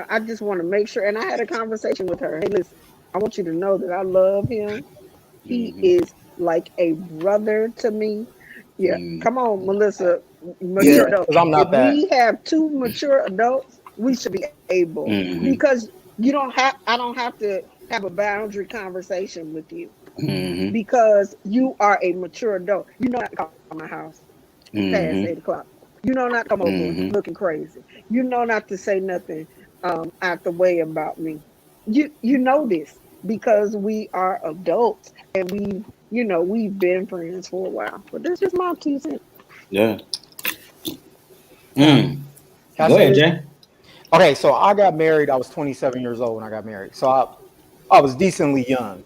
I just want to make sure. And I had a conversation with her. Hey, listen, I want you to know that I love him. He is like a brother to me. Yeah. Come on, Melissa. Mature adults. I'm not that. We have two mature adults. We should be able because I don't have to have a boundary conversation with you because you are a mature adult. You know not to come to my house past 8 o'clock. You know not to come over looking crazy. You know not to say nothing out the way about me. You know this because we are adults and we've been friends for a while. But that's just my 2 cents. Yeah. Go ahead, Jay. Okay, so I got married. I was 27 years old when I got married. So I was decently young.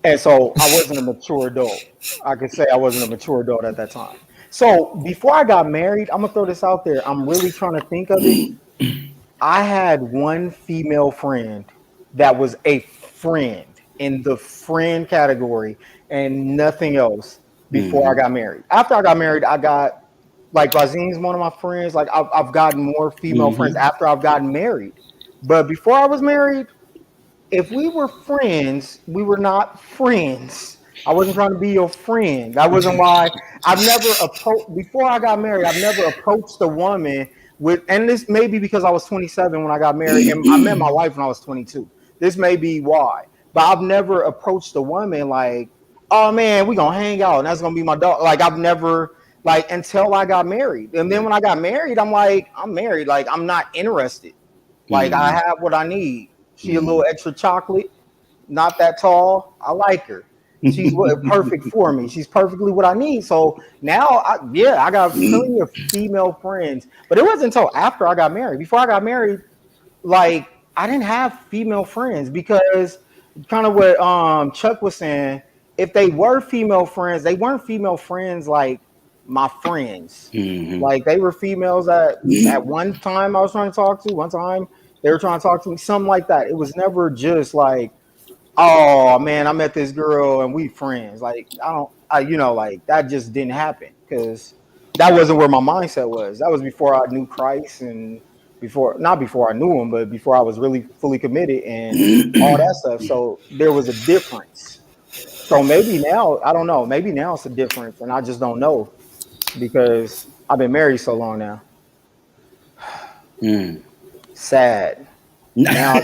And so I wasn't a mature adult. I could say I wasn't a mature adult at that time. So before I got married, I'm going to throw this out there. I'm really trying to think of it. I had one female friend that was a friend in the friend category and nothing else before I got married. After I got married, I got like Razin's one of my friends. Like I've gotten more female friends after I've gotten married. But before I was married, if we were friends, we were not friends. I wasn't trying to be your friend. That wasn't why I've never approached before I got married. I've never approached a woman with, and this may be because I was 27 when I got married and I met my wife when I was 22. This may be why, but I've never approached a woman like, oh man, we gonna hang out and that's gonna be my dog. Like I've never until I got married. And then when I got married, I'm like, I'm married. Like I'm not interested. Like I have what I need. She a little extra chocolate, not that tall. I like her. She's perfect for me. She's perfectly what I need. So now, I got plenty of female friends. But it wasn't until after I got married. Before I got married, like I didn't have female friends because kind of what Chuck was saying. If they were female friends, they weren't female friends like my friends. Like they were females that at one time I was trying to talk to. One time they were trying to talk to me. Something like that. It was never just like, oh man, I met this girl and we friends. Like like that just didn't happen because that wasn't where my mindset was. That was before I knew Christ and not before I knew him, but before I was really fully committed and all that stuff. So there was a difference. So maybe now, I don't know, maybe now it's a difference and I just don't know because I've been married so long now. Sad. Now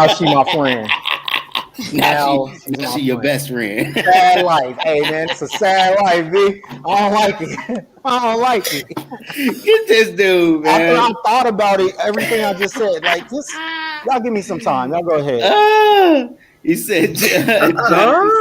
she my friend. Now she your best friend. Sad life. Hey man, it's a sad life, B. I don't like it. I don't like it. Get this dude, man. After I thought about it, everything I just said, like just y'all give me some time. Y'all go ahead. He said, Jonathan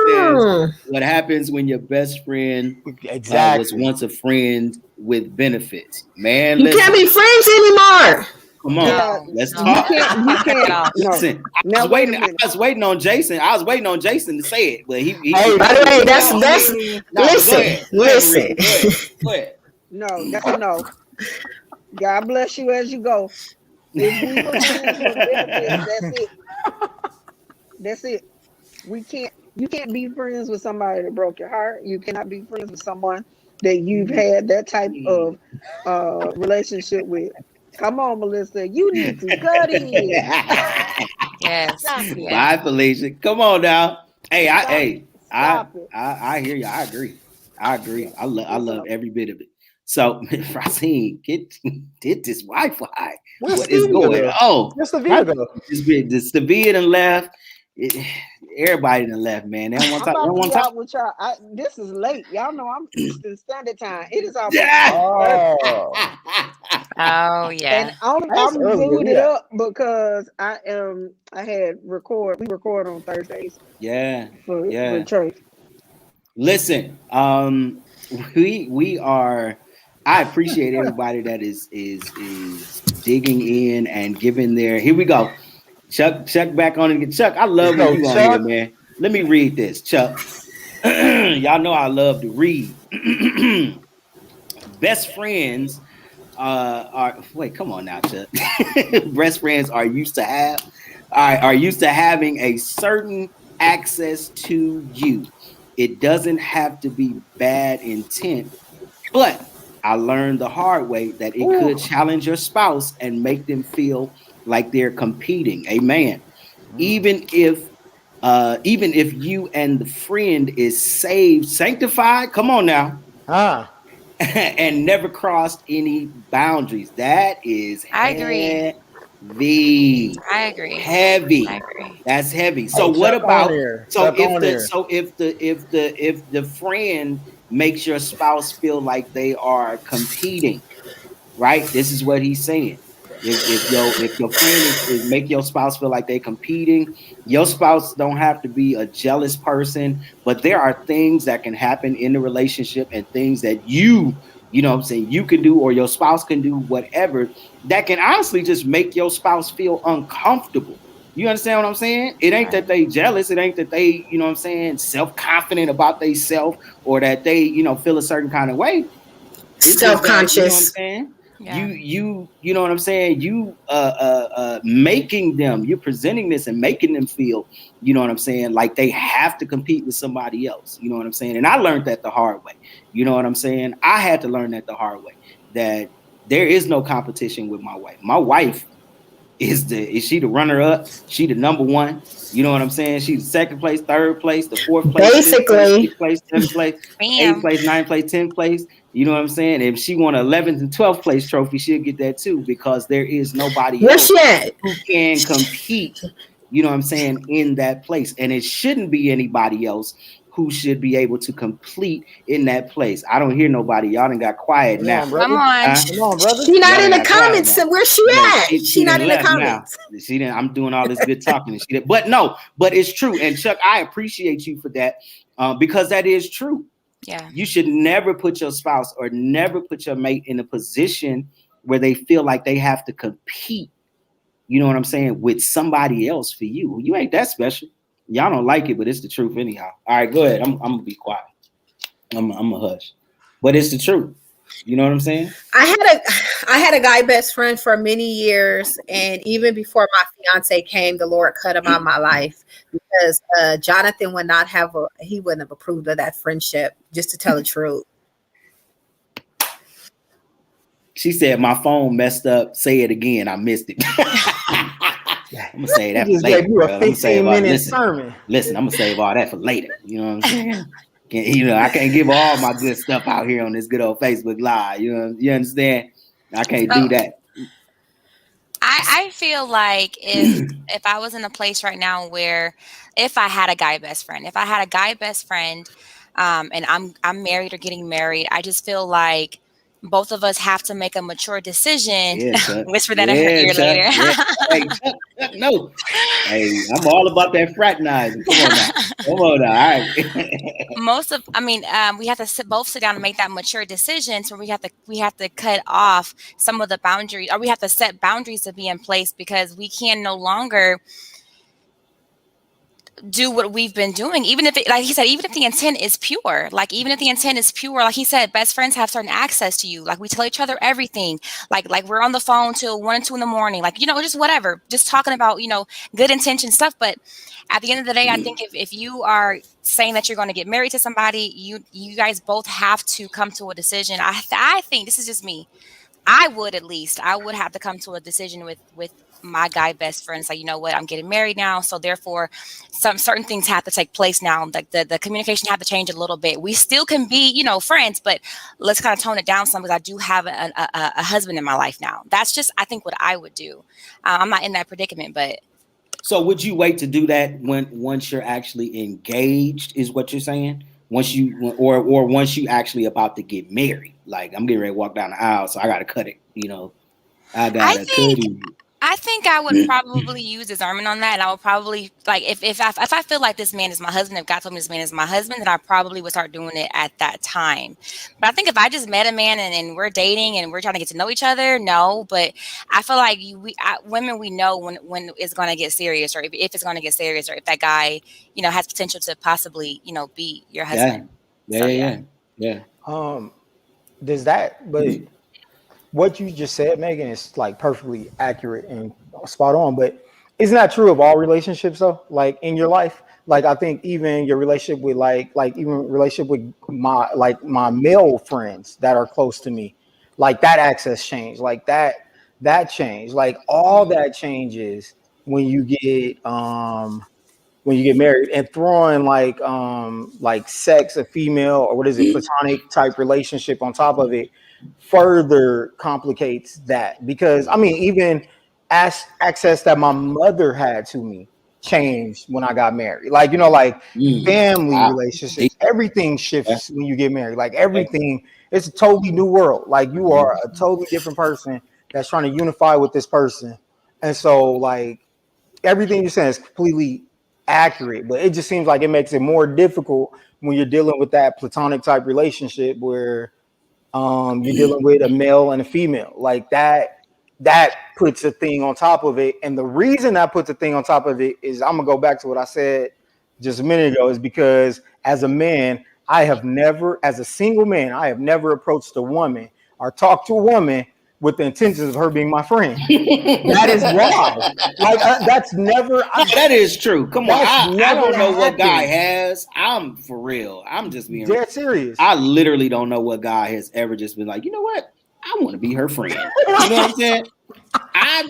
says, what happens when your best friend was once a friend with benefits? Man, you can't be friends anymore. Come on, let's talk. You can't. Listen, No. I was waiting on Jason. I was waiting on Jason to say it, but he Hey, by the way, that's listen. Go ahead. No, that's a no. God bless you as you go. If we were friends with benefits, that's it. That's it. We can't. You can't be friends with somebody that broke your heart. You cannot be friends with someone that you've had that type of relationship with. Come on, Melissa. You need to cut it. Yes. Bye, Felicia. Come on now. Hey, I hear you. I agree. I love every bit of it. So, Francine, get this Wi-Fi. What is going on? What's the video? The Stavia done left. Everybody done left, man. They don't want to talk. With y'all. This is late. Y'all know I'm Eastern Standard Time. It is almost Oh yeah. And I'm doing it up because we record on Thursdays. For church. Listen, we are. I appreciate everybody that is digging in and giving their. Here we go. Chuck back on and get Chuck. I love when you on here, man. Let me read this, Chuck. Y'all know I love to read. Best friends come on now, Chuck. Best friends are used to having a certain access to you. It doesn't have to be bad intent, but I learned the hard way that it could challenge your spouse and make them feel like they're competing. Amen. Even if you and the friend is sanctified, come on now. And never crossed any boundaries. That is heavy. I agree. Heavy. That's heavy. So what about if the friend makes your spouse feel like they are competing, right? This is what he's saying. If your friend is make your spouse feel like they're competing, your spouse don't have to be a jealous person, but there are things that can happen in the relationship and things that you know what I'm saying, you can do or your spouse can do, whatever, that can honestly just make your spouse feel uncomfortable. You understand what I'm saying? It ain't that they jealous. It ain't that they, you know what I'm saying, self-confident about they self or that they, you know, feel a certain kind of way. It's self-conscious. You know what I'm saying? Yeah. You know what I'm saying? You making them, you're presenting this and making them feel, you know what I'm saying, like they have to compete with somebody else. You know what I'm saying? And I learned that the hard way. You know what I'm saying? I had to learn that the hard way, that there is no competition with my wife. My wife is she the runner up? She the number one? You know what I'm saying? She's the second place, third place, the fourth place, basically, fifth place, seventh place, eighth place, ninth place, 10th place. You know what I'm saying? If she won 11th and 12th place trophy, she'll get that too, because there is nobody else who can compete, you know what I'm saying, in that place. And it shouldn't be anybody else who should be able to complete in that place. I don't hear nobody. Y'all done got quiet now. Come on, brother. She not in the comments. Where's she at? She not in the comments. She didn't. I'm doing all this good talking. But it's true. And Chuck, I appreciate you for that, because that is true. Yeah. You should never put your spouse or never put your mate in a position where they feel like they have to compete, you know what I'm saying, with somebody else for you. You ain't that special. Y'all don't like it, but it's the truth anyhow. All right, go ahead. I'm gonna be quiet. I'm a hush. But it's the truth. You know what I'm saying? I had a guy best friend for many years, and even before my fiance came, the Lord cut him out of my life because Jonathan would not have he wouldn't have approved of that friendship, just to tell the truth. She said my phone messed up. Say it again. I missed it. I'm gonna say that for later. You a 15-minute sermon. Listen, I'm gonna save all that for later. You know what I'm saying? I can't give all my good stuff out here on this good old Facebook Live. You understand? I can't do that. I feel like if I was in a place right now where if I had a guy best friend, and I'm married or getting married, I just feel like both of us have to make a mature decision. Yeah, Whisper that in her ear later. Hey, Chuck, no. Hey, I'm all about that fraternizing. Come on now. Come on now. All right. We have to both sit down and make that mature decision. So we have to cut off some of the boundaries, or we have to set boundaries to be in place, because we can no longer do what we've been doing, even if like he said, even if the intent is pure, like he said, best friends have certain access to you. Like we tell each other everything, like we're on the phone till 1 and 2 in the morning, like, just whatever, just talking about, good intention stuff. But at the end of the day, I think if you are saying that you're going to get married to somebody, you guys both have to come to a decision. I think, this is just me, I would have to come to a decision with my guy best friends. Like, you know what, I'm getting married now, so therefore some certain things have to take place now. Like the communication have to change a little bit. We still can be, friends, but let's kind of tone it down some, because I do have a husband in my life now. That's just, I think, what I would do. I'm not in that predicament, but. So would you wait to do that once you're actually engaged, is what you're saying? Once you, or once you actually about to get married? Like, I'm getting ready to walk down the aisle, so I got to cut it, I got to cut it. I think I would probably use discernment on that, and I would probably, like, if I feel like this man is my husband, if God told me this man is my husband, then I probably would start doing it at that time. But I think if I just met a man and we're dating and we're trying to get to know each other, no. But I feel like women, we know when it's going to get serious, or if it's going to get serious, or if that guy, has potential to possibly, be your husband. Yeah. Does that, but what you just said, Megan, is like perfectly accurate and spot on. But isn't that true of all relationships though? Like in your life, like I think even your relationship with like even relationship with my male friends that are close to me, like that access changed, like that changed, like all that changes when you get married, and throwing like sex, a female, or what is it, platonic type relationship on top of it further complicates that. Because I mean, even access that my mother had to me changed when I got married. Like, family relationships, everything shifts when you get married. Like everything, it's a totally new world. Like you are a totally different person that's trying to unify with this person. And so like everything you're saying is completely accurate, but it just seems like it makes it more difficult when you're dealing with that platonic type relationship where you're dealing with a male and a female. Like that puts a thing on top of it. And the reason that puts a thing on top of it is, I'm gonna go back to what I said just a minute ago, is because as a man, as a single man, I have never approached a woman or talked to a woman with the intentions of her being my friend. That is why. Like that's never. That is true. Come on, I don't know what guy has. I'm for real. I'm just being dead serious. I literally don't know what guy has ever just been like, you know what? I want to be her friend. You know what I'm saying? I'm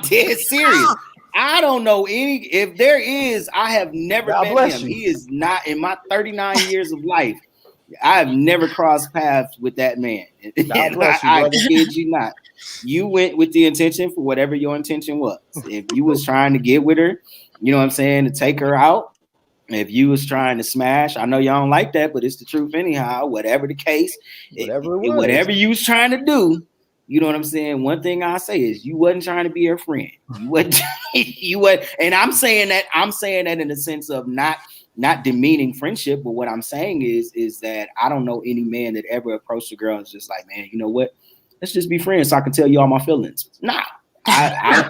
dead serious. I don't know any. If there is, I have never met him. He is not in my 39 years of life. I have never crossed paths with that man. I kid you not. You went with the intention for whatever your intention was. If you was trying to get with her, you know what I'm saying, to take her out. If you was trying to smash, I know y'all don't like that, but it's the truth anyhow. Whatever the case, whatever you was trying to do, you know what I'm saying? One thing I say is you wasn't trying to be her friend. You wasn't, and I'm saying that in the sense of not demeaning friendship, but what I'm saying is that I don't know any man that ever approached a girl and is just like, man, you know what? Let's just be friends so I can tell you all my feelings. Nah, I'm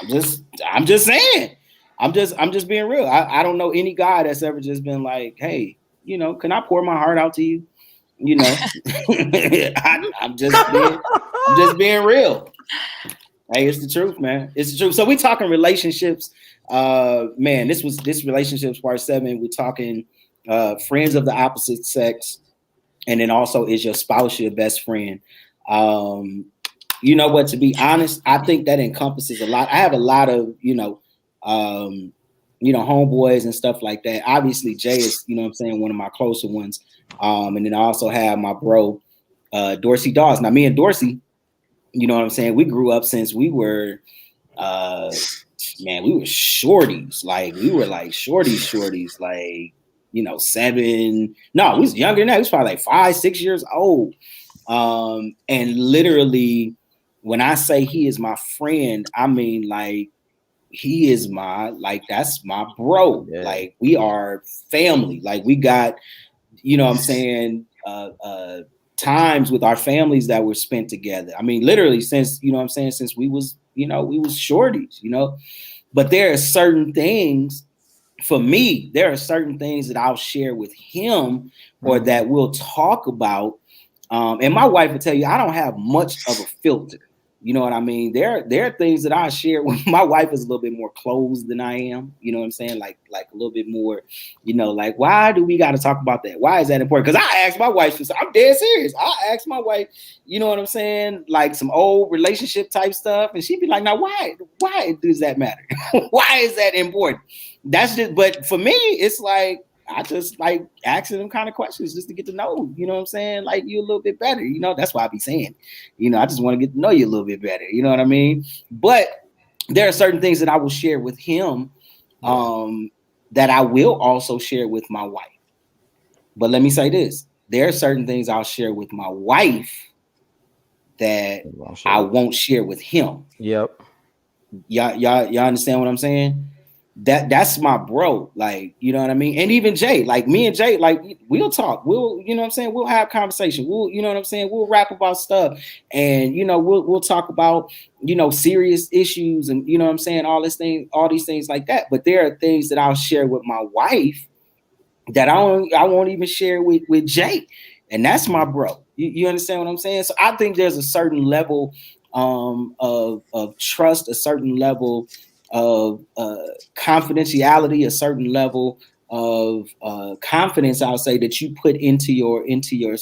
just saying. I'm just being real. I don't know any guy that's ever just been like, hey, can I pour my heart out to you? I'm just being real. Hey, it's the truth, man. It's the truth. So we talking relationships. Man, this relationships part 7. We're talking friends of the opposite sex, and then also, is your spouse your best friend? You know what? To be honest, I think that encompasses a lot. I have a lot of homeboys and stuff like that. Obviously, Jay is one of my closer ones. And then I also have my bro Dorsey Dawes. Now, me and Dorsey, you know what I'm saying, we grew up since we were we were shorties. Like we were like shorties. Like 7. No, he was younger than that. He was probably like 5, 6 years old. And literally, when I say he is my friend, I mean like he is that's my bro. Yeah. Like we are family. Like we got, what I'm saying, times with our families that were spent together. I mean, literally since, since we was shorties, but there are certain things for me, there are certain things that I'll share with him or that we'll talk about. And my wife will tell you, I don't have much of a filter. You know what I mean? There are things that I share with my wife is a little bit more closed than I am. You know what I'm saying? Like a little bit more, like, why do we got to talk about that? Why is that important? Because I asked my wife, I'm dead serious. I asked my wife, you know what I'm saying? Like some old relationship type stuff. And she'd be like, now, why does that matter? Why is that important? That's just, but for me, it's like, I just like asking them kind of questions just to get to know, you know what I'm saying? Like you a little bit better, that's why I be saying, I just want to get to know you a little bit better. You know what I mean? But there are certain things that I will share with him that I will also share with my wife. But let me say this, there are certain things I'll share with my wife that I won't share with him. Yep. Y'all understand what I'm saying? That's my bro, like, you know what I mean? And even Jay, like me and Jay, like we'll talk, we'll, you know what I'm saying, we'll have conversation, we'll, you know what I'm saying, we'll rap about stuff, and we'll talk about serious issues, and you know what I'm saying, all these things like that. But there are things that I'll share with my wife that I won't even share with Jay, and that's my bro. You understand what I'm saying? So I think there's a certain level of trust, a certain level of confidentiality, a certain level of confidence, I'll say, that you put into your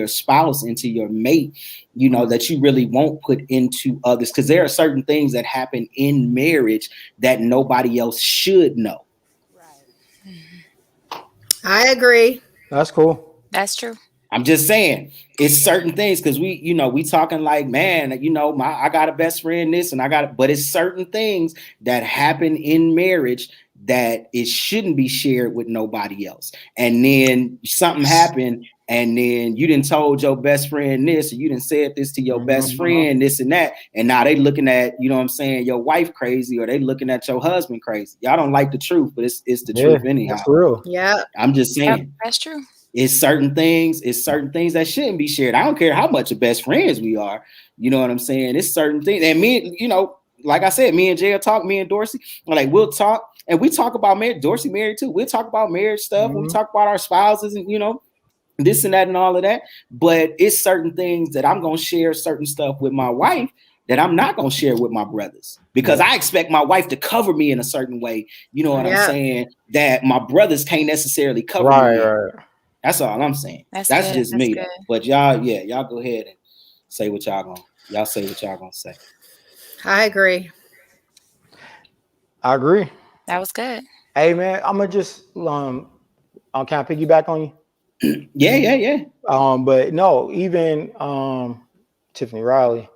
spouse, into your mate, that you really won't put into others, because there are certain things that happen in marriage that nobody else should know. Right. I agree. That's cool. That's true. I'm just saying, it's certain things, because we talking like, man, I got a best friend this, and but it's certain things that happen in marriage that it shouldn't be shared with nobody else. And then something happened, and then you didn't told your best friend this, or you didn't said this to your best friend, this and that, and now they looking at, you know what I'm saying, your wife crazy, or they looking at your husband crazy. Y'all don't like the truth, but it's the truth anyhow. That's real. Yeah. I'm just saying. Yep, that's true. It's certain things that shouldn't be shared. I don't care how much of best friends we are. You know what I'm saying? It's certain things. And me, like I said, me and Jay will talk, me and Dorsey, like we'll talk, and we talk about marriage. Dorsey married too. We'll talk about marriage stuff. We talk about our spouses and, this and that and all of that. But it's certain things that I'm going to share certain stuff with my wife that I'm not going to share with my brothers, because I expect my wife to cover me in a certain way. You know what I'm saying? That my brothers can't necessarily cover me. Right. That's all I'm saying. That's just me. Good. But y'all go ahead and say what y'all say what y'all gonna say. I agree. That was good. Hey man, I'm gonna just can I piggyback on you? Yeah. But no, even Tiffany Riley.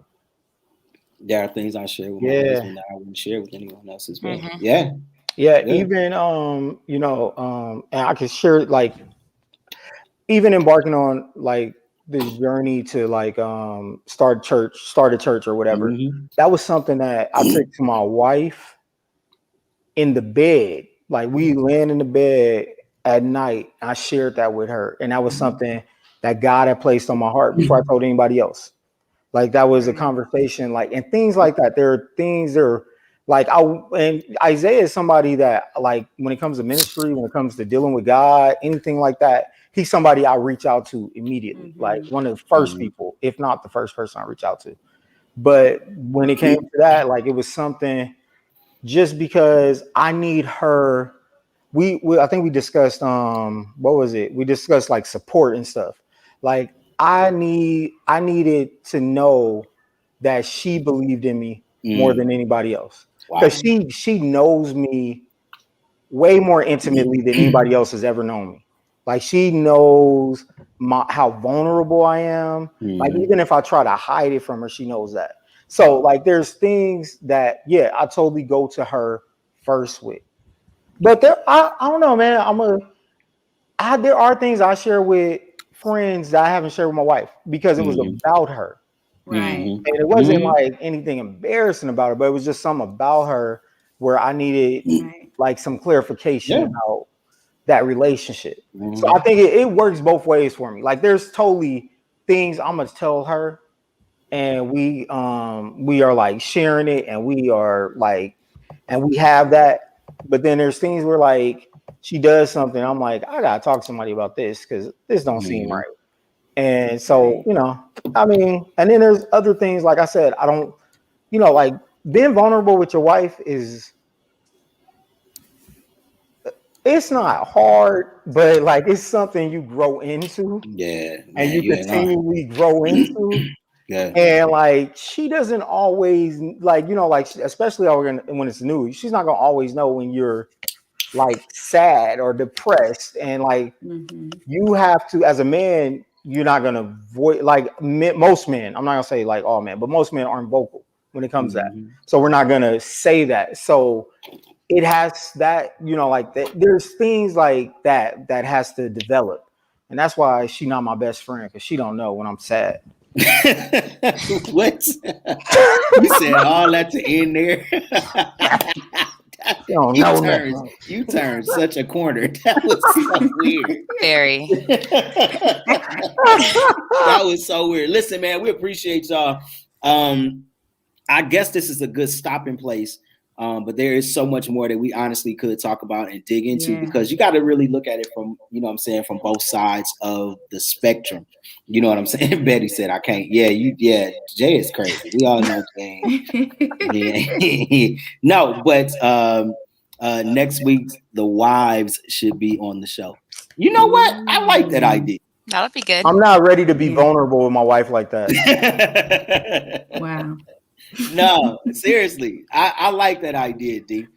There are things I share with my husband that I wouldn't share with anyone else as well. Mm-hmm. Yeah. Even and I can share, like, even embarking on like this journey to like start a church or whatever. That was something that I took to my wife in the bed. Like we laying in the bed at night. I shared that with her, and that was something that God had placed on my heart before I told anybody else. Like that was a conversation, like, and things like that. There are things that are like, and Isaiah is somebody that, like, when it comes to ministry, when it comes to dealing with God, anything like that, he's somebody I reach out to immediately, like one of the first people, if not the first person I reach out to. But when it came to that, like, it was something, just because I need her. I think we discussed what was it? We discussed like support and stuff. Like I needed to know that she believed in me more than anybody else, because she knows me way more intimately than anybody else has ever known me. Like she knows how vulnerable I am. Like even if I try to hide it from her, she knows that. So like there's things that I totally go to her first with. But I don't know, man. there are things I share with friends that I haven't shared with my wife because it was about her. Right. And it wasn't like anything embarrassing about her, but it was just something about her where I needed like some clarification about that relationship. So I think it works both ways for me. Like there's totally things I'm gonna tell her, and we are like sharing it, and we are like, and we have that. But then there's things where like she does something, I'm like, I gotta talk to somebody about this because this don't seem right. And so, I mean, and then there's other things, like I said, I don't, like being vulnerable with your wife it's not hard, but like it's something you grow into. Yeah. And you continually grow into. Yeah. And like she doesn't always like, like especially when it's new, she's not gonna always know when you're like sad or depressed. And like you have to, as a man, you're not gonna voice like most men. I'm not gonna say like all men, but most men aren't vocal when it comes to that. So we're not gonna say that. So it has that, like that. There's things like that has to develop, and that's why she's not my best friend, because she don't know when I'm sad. What? You said all that to end there. You turned such a corner. That was so weird. Very. That was so weird. Listen, man, we appreciate y'all. I guess this is a good stopping place. But there is so much more that we honestly could talk about and dig into, because you got to really look at it from, from both sides of the spectrum. You know what I'm saying? Betty said, I can't. Jay is crazy. We all know Jay. No, but next week, the wives should be on the show. You know what? I like that idea. That would be good. I'm not ready to be vulnerable with my wife like that. Wow. No, seriously, I like that idea, D.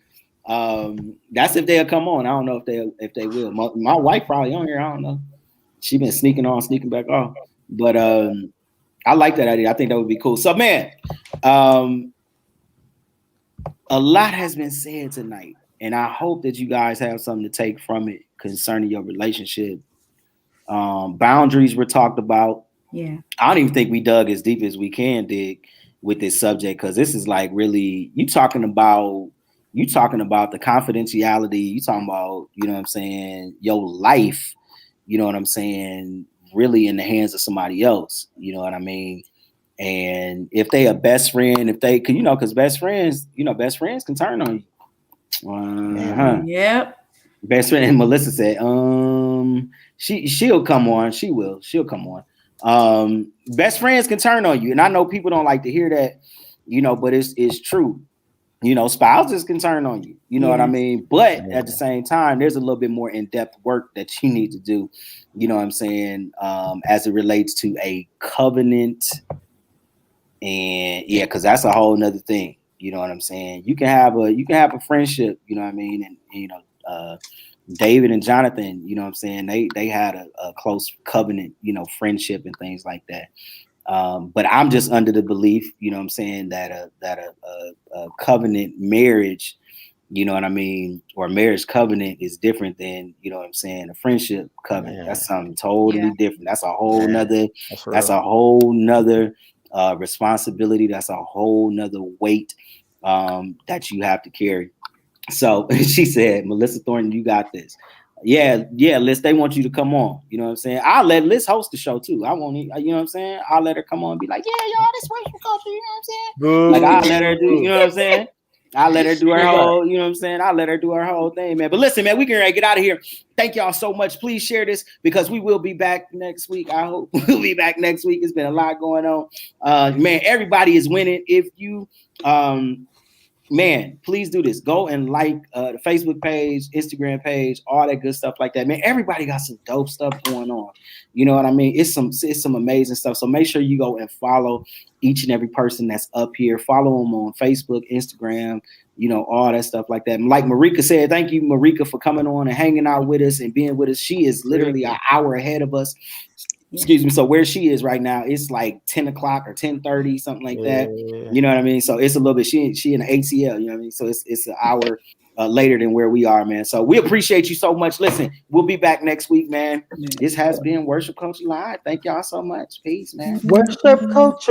That's if they'll come on. I don't know if they will. My wife probably on here. I don't know. She been sneaking back off. But I like that idea. I think that would be cool. So, man, a lot has been said tonight, and I hope that you guys have something to take from it concerning your relationship. Boundaries were talked about. Yeah. I don't even think we dug as deep as we can dig with this subject, because this is like really you talking about the confidentiality, you talking about, your life, really in the hands of somebody else, you know what I mean? And if they a best friend, if they can, because best friends can turn on you. Yep. Best friend, and Melissa said, she'll come on, she'll come on. Best friends can turn on you, and I know people don't like to hear that, but it's true. Spouses can turn on you, you know what I mean? But at the same time, there's a little bit more in-depth work that you need to do, as it relates to a covenant. And because that's a whole nother thing, you know what I'm saying? You can have a friendship, you know what I mean? And David and Jonathan, you know what I'm saying? They had a close covenant, friendship and things like that. But I'm just under the belief, you know what I'm saying, that a covenant marriage, you know what I mean, or marriage covenant is different than, you know what I'm saying, a friendship covenant. Yeah. That's something totally different. That's a whole nother, responsibility. That's a whole nother weight that you have to carry. So she said, Melissa Thornton, you got this. Yeah, Liz, they want you to come on. You know what I'm saying? I'll let Liz host the show too. I won't, you know what I'm saying? I'll let her come on and be like, yeah, y'all, this racial culture, you know what I'm saying? Boo. Like, I'll let her do, you know what I'm saying? I'll let her do her whole, you know what I'm saying? I'll let her do her whole thing, man. But listen, man, we can get out of here. Thank y'all so much. Please share this, because we will be back next week. I hope we'll be back next week. It's been a lot going on. Man, everybody is winning. If you, man, please do this. Go and like the Facebook page, Instagram page, all that good stuff like that. Man, everybody got some dope stuff going on. You know what I mean? It's some amazing stuff. So make sure you go and follow each and every person that's up here. Follow them on Facebook, Instagram, all that stuff like that. And like MARICA said, thank you, MARICA, for coming on and hanging out with us and being with us. She is literally an hour ahead of us. Excuse me. So where she is right now, it's like 10 o'clock or 10:30, something like that. You know what I mean? So it's a little bit, she in the ATL, you know what I mean? So it's an hour later than where we are, man. So we appreciate you so much. Listen, we'll be back next week, man. This has been Worship Culture Live. Thank y'all so much. Peace, man. Worship Culture.